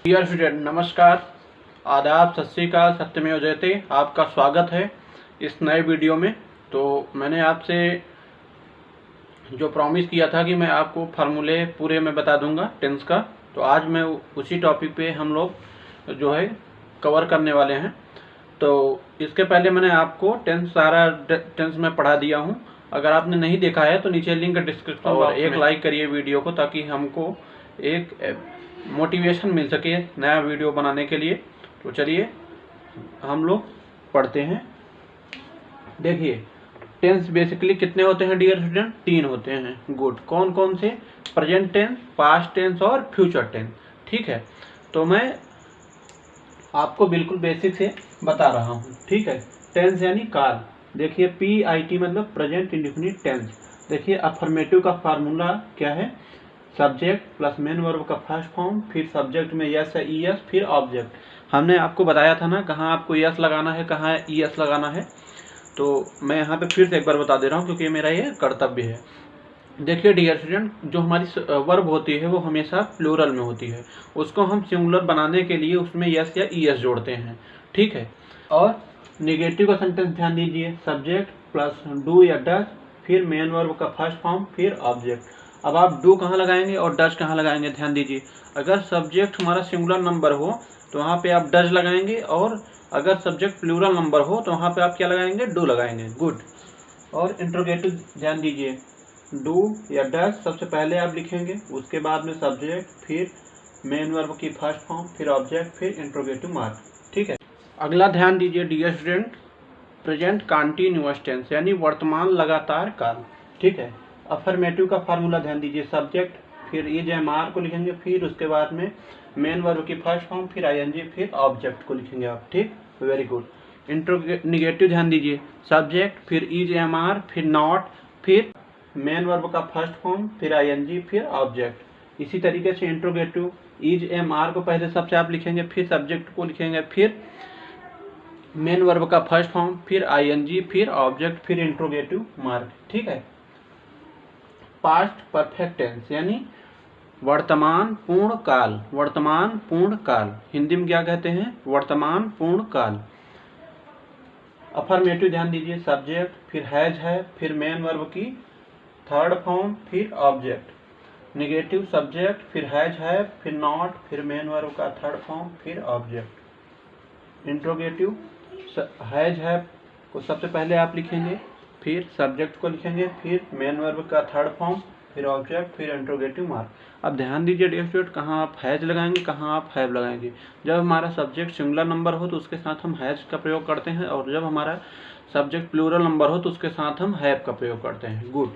Dear student, नमस्कार, आदाब, सत श्री अकाल, सत्यमेव जयते। आपका स्वागत है इस नए वीडियो में। तो मैंने आपसे जो प्रॉमिस किया था कि मैं आपको फार्मूले पूरे में बता दूंगा टेंस का, तो आज मैं उसी टॉपिक पे हम लोग जो है कवर करने वाले हैं। तो इसके पहले मैंने आपको सारा टेंस में पढ़ा दिया हूँ। अगर आपने नहीं देखा है तो नीचे लिंक डिस्क्रिप्शन बॉक्स में, एक लाइक करिए वीडियो को, ताकि हमको एक मोटिवेशन मिल सके नया वीडियो बनाने के लिए। तो चलिए हम लोग पढ़ते हैं। देखिए, टेंस बेसिकली कितने होते हैं डियर स्टूडेंट? 3 होते हैं। गुड। कौन कौन से? प्रेजेंट टेंस, पास्ट टेंस और फ्यूचर टेंस। ठीक है, तो मैं आपको बिल्कुल बेसिक से बता रहा हूँ। ठीक है, टेंस यानी काल। देखिए, PIT मतलब प्रेजेंट इंडेफिनिट टेंस। देखिए, अफर्मेटिव का फार्मूला क्या है? सब्जेक्ट प्लस मेन वर्ब का फर्स्ट फॉर्म, फिर सब्जेक्ट में यस या ईएस, फिर ऑब्जेक्ट। हमने आपको बताया था ना कहाँ आपको यस लगाना है, कहाँ ईएस लगाना है। तो मैं यहाँ पे फिर से एक बार बता दे रहा हूँ, क्योंकि मेरा ये कर्तव्य है। देखिए डियर स्टूडेंट, जो हमारी वर्ब होती है वो हमेशा प्लूरल में होती है। उसको हम सिंगुलर बनाने के लिए उसमें यस या ईएस जोड़ते हैं। ठीक है, और निगेटिव का सेंटेंस ध्यान दीजिए, सब्जेक्ट प्लस डू या डज, फिर मेन वर्ब का फर्स्ट फॉर्म, फिर ऑब्जेक्ट। अब आप डू कहाँ लगाएंगे और डज कहाँ लगाएंगे, ध्यान दीजिए। अगर सब्जेक्ट हमारा सिंगुलर नंबर हो तो वहाँ पे आप डज लगाएंगे, और अगर सब्जेक्ट प्लूरल नंबर हो तो वहाँ पे आप क्या लगाएंगे? डू लगाएंगे। गुड। और इंट्रोगेटिव ध्यान दीजिए, डू या डज सबसे पहले आप लिखेंगे, उसके बाद में सब्जेक्ट, फिर मेन वर्ब की फर्स्ट फॉर्म, फिर ऑब्जेक्ट, फिर इंट्रोगेटिव मार्क। ठीक है, अगला ध्यान दीजिए dear student, present continuous tense यानी वर्तमान लगातार काल। ठीक है, अफर्मेटिव का फार्मूला ध्यान दीजिए, सब्जेक्ट, फिर EJMR को लिखेंगे, फिर उसके बाद में मेन वर्ब की फर्स्ट फॉर्म, फिर ING, फिर ऑब्जेक्ट को लिखेंगे आप। ठीक, वेरी गुड। निगेटिव ध्यान दीजिए, सब्जेक्ट, फिर EJMR, फिर नॉट, फिर मेन वर्ब का फर्स्ट फॉर्म, फिर ING, फिर ऑब्जेक्ट। इसी तरीके से इंट्रोगेटिव, EJMR को पहले सबसे आप लिखेंगे, फिर सब्जेक्ट को लिखेंगे, फिर मेन वर्ब का फर्स्ट फॉर्म, फिर ING, फिर ऑब्जेक्ट, फिर इंट्रोगेटिव मार्क। ठीक है, पास्ट परफेक्ट टेंस यानी वर्तमान पूर्ण काल। वर्तमान पूर्ण काल हिंदी में क्या कहते हैं? वर्तमान पूर्ण काल। अफर्मेटिव ध्यान दीजिए, सब्जेक्ट, फिर हैज है, फिर मेन वर्ब की थर्ड फॉर्म, फिर ऑब्जेक्ट। निगेटिव, सब्जेक्ट, फिर हैज है, फिर नॉट, फिर मेन वर्ब का थर्ड फॉर्म, फिर ऑब्जेक्ट। इंट्रोगेटिव, हैज है को सबसे पहले आप लिखेंगे, फिर सब्जेक्ट को लिखेंगे, फिर मेन वर्ब का थर्ड फॉर्म, फिर ऑब्जेक्ट, फिर इंट्रोगेटिव मार्क। अब ध्यान दीजिए डियर स्टूडेंट, कहाँ आप हैज लगाएंगे, कहाँ आप हैव लगाएंगे। जब हमारा सब्जेक्ट सिंगुलर नंबर हो तो उसके साथ हम हैज का प्रयोग करते हैं, और जब हमारा सब्जेक्ट प्लूरल नंबर हो तो उसके साथ हम हैव का प्रयोग करते हैं। गुड।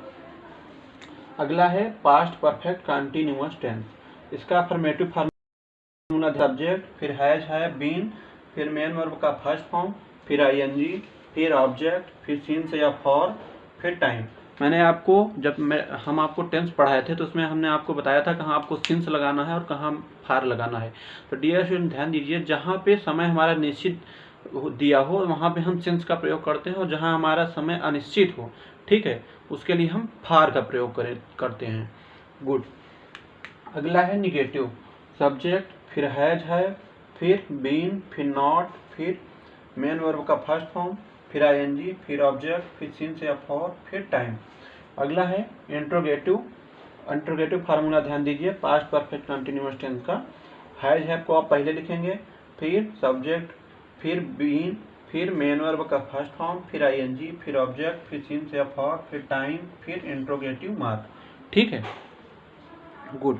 अगला है पास्ट परफेक्ट कंटीन्यूअस टेंस। इसका अफर्मेटिव फार्मूला, सब्जेक्ट, फिर हैज है, बीन, फिर मेन वर्ब का फर्स्ट फॉर्म, फिर ING, फिर ऑब्जेक्ट, फिर सिंस या फॉर, फिर टाइम। मैंने आपको हम आपको टेंस पढ़ाए थे तो उसमें हमने आपको बताया था कहाँ आपको सिंस लगाना है और कहाँ फार लगाना है। तो डियर स्टूडेंट ध्यान दीजिए, जहाँ पे समय हमारा निश्चित दिया हो वहाँ पे हम सिंस का प्रयोग करते हैं, और जहाँ हमारा समय अनिश्चित हो, ठीक है, उसके लिए हम फार का प्रयोग करते हैं। गुड। अगला है निगेटिव, सब्जेक्ट, फिर हैज है, फिर बीन, फिर नॉट, फिर मेन वर्ब का फर्स्ट फॉर्म, फिर ING, फिर ऑब्जेक्ट, फिर सिंस या फॉर, फिर टाइम। अगला है इंट्रोगेटिव। इंट्रोगेटिव फार्मूला ध्यान दीजिए, पास्ट परफेक्ट कंटीन्यूअस टेंस का। हैज है को आप पहले लिखेंगे, फिर सब्जेक्ट, फिर बीन, फिर मेन वर्ब का फर्स्ट फॉर्म, फिर ING, फिर ऑब्जेक्ट, फिर सिंस या फॉर, फिर टाइम, फिर इंट्रोगेटिव मार्क। ठीक है, गुड।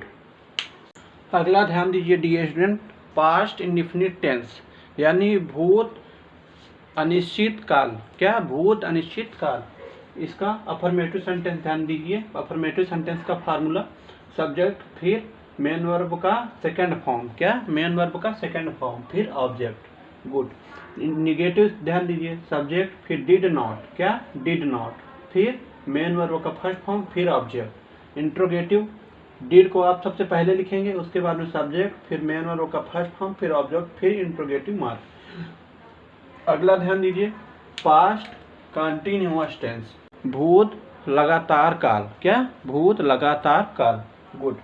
अगला ध्यान दीजिए dear student, past indefinite tense यानी भूत अनिश्चित काल। क्या? भूत अनिश्चित काल। इसका अफर्मेटिव सेंटेंस ध्यान दीजिए, अफर्मेटिव सेंटेंस का फार्मूला, सब्जेक्ट, फिर मेन वर्ब का सेकंड फॉर्म। क्या? मेन वर्ब का सेकंड फॉर्म, फिर ऑब्जेक्ट। गुड। निगेटिव ध्यान दीजिए, सब्जेक्ट, फिर डिड नॉट। क्या? डिड नॉट, फिर मेन वर्ब का फर्स्ट फॉर्म, फिर ऑब्जेक्ट। इंट्रोगेटिव, डिड को आप सबसे पहले लिखेंगे, उसके बाद में सब्जेक्ट, फिर मेन वर्ब का फर्स्ट फॉर्म, फिर ऑब्जेक्ट, फिर इंट्रोगेटिव मार्क। अगला ध्यान दीजिए, पास्ट कंटीन्यूअस टेंस, भूत लगातार काल। क्या? भूत लगातार काल। गुड।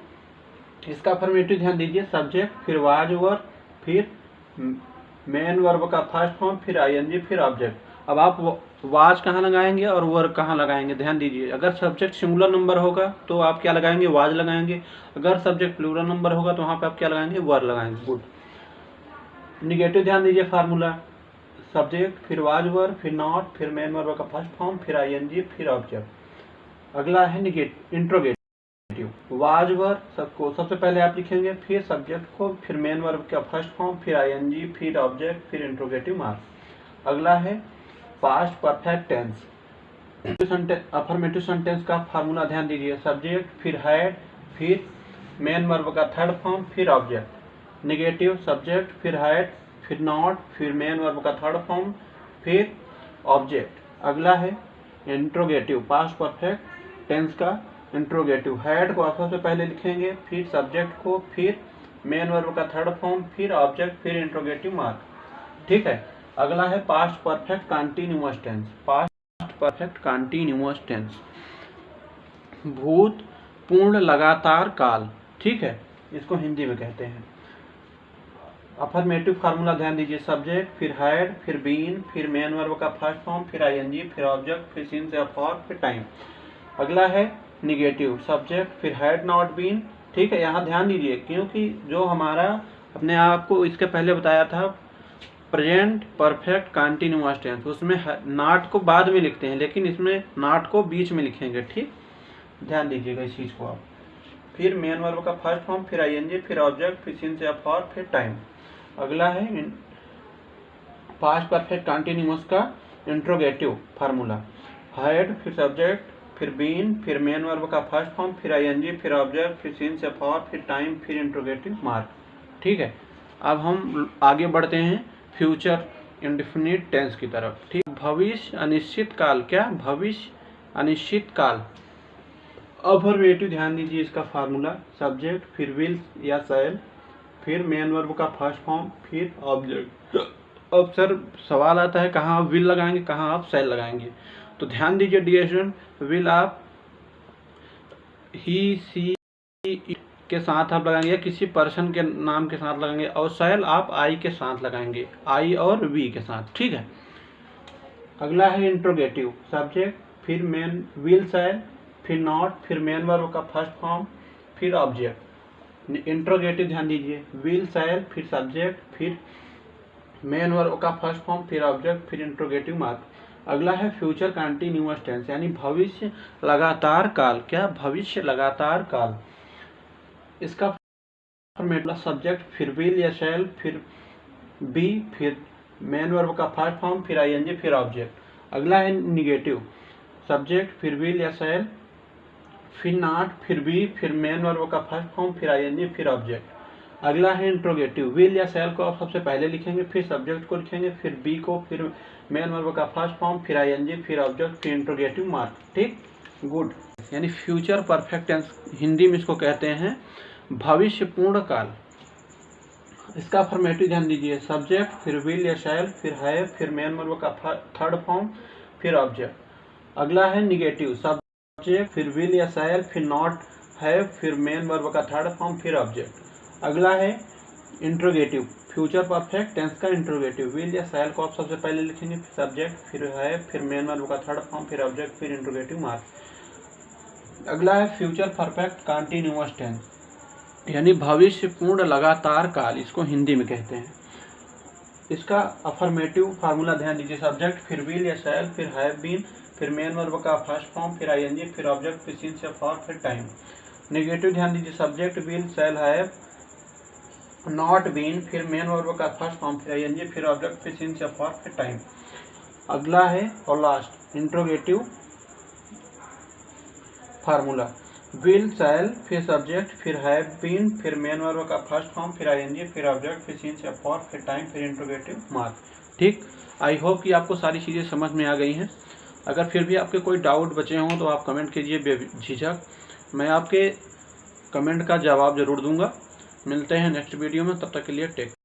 इसका अफर्मेटिव ध्यान दीजिए, सब्जेक्ट फिर वाज वर्ब फिर मेन वर्ब का फर्स्ट फॉर्म फिर आईएनजी फिर ऑब्जेक्ट। अब आप वाज कहाँ लगाएंगे और वर्ब कहाँ लगाएंगे, ध्यान दीजिए। अगर सब्जेक्ट सिंगुलर नंबर होगा तो आप क्या लगाएंगे, वाज लगाएंगे। अगर सब्जेक्ट प्लूरल नंबर होगा तो वहाँ पे आप क्या लगाएंगे, वर्ब लगाएंगे। गुड। निगेटिव ध्यान दीजिए, फार्मूला सब्जेक्ट फिर वाज वर्ब फिर नॉट फिर मेन वर्ब का फर्स्ट फॉर्म फिर आईएनजी फिर ऑब्जेक्ट। अगला है इंट्रोगेटिव, वाज वर्ब सबको सबसे पहले आप लिखेंगे, फिर सब्जेक्ट को, फिर मेन वर्ब का फर्स्ट फॉर्म फिर आईएनजी फिर ऑब्जेक्ट फिर इंट्रोगेटिव मार्क। अगला है past perfect tense, affirmative sentence का फार्मूला ध्यान दीजिए, सब्जेक्ट फिर हैड फिर मेन वर्ब का थर्ड फॉर्म फिर ऑब्जेक्ट। निगेटिव सब्जेक्ट फिर हैड फिर नॉट फिर मेन वर्ब का थर्ड फॉर्म फिर ऑब्जेक्ट। अगला है इंट्रोगेटिव, पास्ट परफेक्ट टेंस का इंट्रोगेटिव, हैड को आप सबसे पहले लिखेंगे, फिर सब्जेक्ट को, फिर मेन वर्ब का थर्ड फॉर्म फिर ऑब्जेक्ट फिर इंट्रोगेटिव मार्क। ठीक है। अगला है past perfect continuous tense, past perfect continuous tense, भूत पूर्ण लगातार काल। ठीक है, इसको हिंदी में कहते हैं। अफर्मेटिव फार्मूला ध्यान दीजिए, सब्जेक्ट फिर हैड फिर बीन फिर मेन वर्ब का फर्स्ट फॉर्म फिर आईएनजी फिर ऑब्जेक्ट फिर सीन से फॉर फिर टाइम। अगला है निगेटिव, सब्जेक्ट फिर हैड नॉट बीन। ठीक है, यहाँ ध्यान दीजिए क्योंकि जो हमारा अपने आपको इसके पहले बताया था प्रेजेंट परफेक्ट कंटीन्यूअस टेंस, उसमें नॉट को बाद में लिखते हैं, लेकिन इसमें नॉट को बीच में लिखेंगे। ठीक, ध्यान दीजिएगा इस चीज़ को आप। फिर मेन वर्ब का फर्स्ट फॉर्म फिर आईएनजी फिर ऑब्जेक्ट फिर सीन से फॉर फिर टाइम। अगला है पास्ट परफेक्ट कंटीन्यूअस का इंट्रोगेटिव फार्मूला, हैड फिर सब्जेक्ट फिर बीन फिर मेन वर्ब का फर्स्ट फॉर्म फिर आईएनजी फिर ऑब्जेक्ट फिर सीन से फॉर फिर टाइम फिर इंट्रोगेटिव मार्क। ठीक है, अब हम आगे बढ़ते हैं फ्यूचर इंडेफिनिट टेंस की तरफ। ठीक, भविष्य अनिश्चित काल, क्या भविष्य अनिश्चित काल। अफर्मेटिव ध्यान दीजिए, इसका फार्मूला सब्जेक्ट फिर विल या शैल फिर मेन वर्ब का फर्स्ट फॉर्म फिर ऑब्जेक्ट। अब सर सवाल आता है कहाँ आप विल लगाएंगे, कहाँ आप शैल लगाएंगे। तो ध्यान दीजिए डियर स्टूडेंट, विल आप ही सी के साथ आप लगाएंगे या किसी पर्सन के नाम के साथ लगाएंगे, और शैल आप आई के साथ लगाएंगे, आई और वी के साथ। ठीक है। अगला है इंट्रोगेटिव, सब्जेक्ट फिर मेन विल शैल फिर नॉट फिर मेन वर्ब का फर्स्ट फॉर्म फिर ऑब्जेक्ट। इंट्रोगेटिव ध्यान दीजिए, विल शैल फिर सब्जेक्ट फिर मेन वर्ब का फर्स्ट फॉर्म फिर ऑब्जेक्ट फिर इंट्रोगेटिव मार्क। अगला है फ्यूचर कंटिन्यूअस टेंस, यानी भविष्य लगातार काल, क्या भविष्य लगातार काल। इसका फॉर्मेट सब्जेक्ट फिर विल या शैल फिर बी फिर मेन वर्ब का फर्स्ट फॉर्म फिर आईएनजी फिर ऑब्जेक्ट। अगला है निगेटिव, सब्जेक्ट फिर विल या शैल फिर नॉट फिर बी फिर मेन वर्ब का फर्स्ट फॉर्म फिर आईएनजी फिर ऑब्जेक्ट। अगला है इंट्रोगेटिव, विल या शैल को आप सबसे पहले लिखेंगे, फिर सब्जेक्ट को लिखेंगे, फिर बी को, फिर मेन वर्ब का फर्स्ट फॉर्म फिर आईएनजी फिर ऑब्जेक्ट फिर इंट्रोगेटिव मार्क। ठीक, गुड। यानी फ्यूचर परफेक्ट टेंस, हिंदी में इसको कहते हैं भविष्य पूर्ण काल। इसका फॉर्मेटिव ध्यान दीजिए, सब्जेक्ट फिर विल या शैल फिर है फिर मेन वर्ब का थर्ड फॉर्म फिर ऑब्जेक्ट। अगला है निगेटिव, सब्जेक्ट फिर विल या शैल फिर नॉट है फिर मेन वर्ब का थर्ड फॉर्म फिर ऑब्जेक्ट। अगला है इंट्रोगेटिव, फ्यूचर परफेक्ट टेंस का इंट्रोगेटिव, विल या शैल को आप सबसे पहले लिखेंगे, फिर सब्जेक्ट फिर है फिर मेन वर्ब का थर्ड फॉर्म फिर ऑब्जेक्ट फिर इंट्रोगेटिव मार्क। अगला है फ्यूचर परफेक्ट कंटिन्यूअस टेंस, यानी भविष्य पूर्ण लगातार काल, इसको हिंदी में कहते हैं। इसका अफर्मेटिव फार्मूला ध्यान दीजिए, सब्जेक्ट फिर विल या शैल फिर हैव बीन फिर मेन वर्ब का फर्स्ट फॉर्म फिर आईएनजी फिर ऑब्जेक्ट फिर सीन से फॉर फिर टाइम। नेगेटिव ध्यान दीजिए, subject will shall have not been फिर मेन वर्ब का फर्स्ट फॉर्म फिर आईएनजी फिर ऑब्जेक्ट फिर सीन से फॉर फिर टाइम। अगला है और last interrogative formula, will shall फिर सब्जेक्ट फिर हैव बीन फिर मेन वर्ब का फर्स्ट फॉर्म फिर आईएनजी फिर ऑब्जेक्ट फिर सीन से फॉर फिर टाइम फिर इंट्रोगेटिव मार्क। ठीक, आई होप कि आपको सारी चीज़ें समझ में आ गई हैं। अगर फिर भी आपके कोई डाउट बचे हों तो आप कमेंट कीजिए बेझिझक, मैं आपके कमेंट का जवाब ज़रूर दूंगा। मिलते हैं नेक्स्ट वीडियो में, तब तक के लिए टेक।